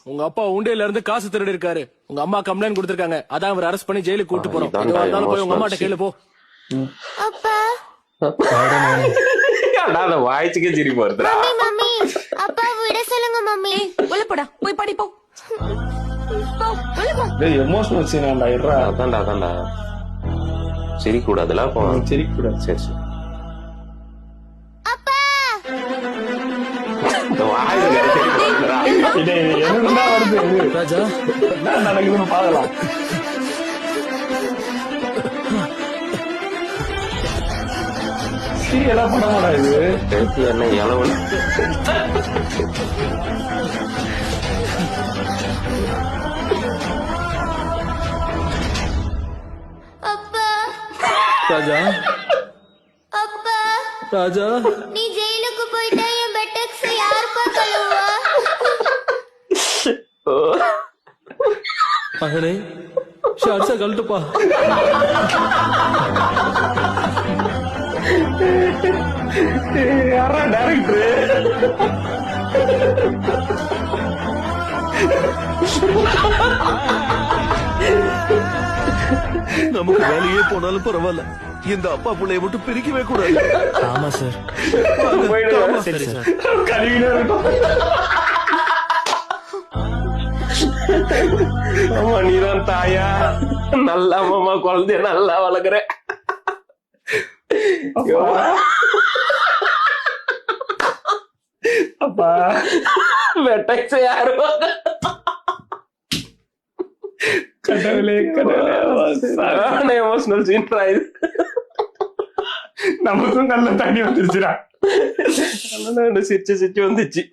உங்க அப்பா உண்டையில இருந்து காசு திருடி இருக்காரு. உங்க அம்மா கம்ப்ளைண்ட் கொடுத்திருக்காங்க. அதான் அவர் அரெஸ்ட் பண்ணி ஜெயிலுக்கு கூட்டு போறோம். எதுவா இருந்தாலும் போய் உங்க அம்மாட்ட கேளு போ. அப்பா அட வாய்ச்சுக்கே சிரிப்பு வருதுடா. மம்மி அப்பா விட சொல்லுங்க மம்மி. உள்ள போடா போய் படி போ. உள்ள போ. டேய் எமோஷனல் சீன் ஆண்டா இருடா. அதான்டா சிரிக்க கூடாதுல. அப்போ சிரிக்க கூடாது. சரி சரி. அப்பா இந்த வாயில சிரிப்பு வருதுடா. டேய் என்னடா வருது? ராஜா என்ன நடக்குதுன்னு பாக்கலாம். எல்லாம் பண்ண மாட்டாது. என்ன இளவு அப்பா ராஜா அப்பா ராஜா நீ ஜெயிலுக்கு போயிட்டா என் பெட்டக்ஸ் யாருப்பா கழுவா? மகனே ஷார்ட்ஸா கழட்டுப்பா. யாரா டைரக்டர்? நமக்கு வேலையே போனாலும் பரவாயில்ல, இந்த அப்பா பிள்ளைய மட்டும் பிரிக்கவே கூடாது. ஆமா சார். சரி சார். கழுவினா இருக்கும். ஆமா நீதான் தாயா. நல்லா மாமா குழந்தைய நல்லா வளர்க்குற. அப்பா வெட்டக்ஸ் யாரு கடவுளே கடவுளே. எமோஷனல் சீன் இது. நமக்கும் நல்ல தண்ணி வந்துருச்சுடா. சிரிச்சு வந்துச்சு.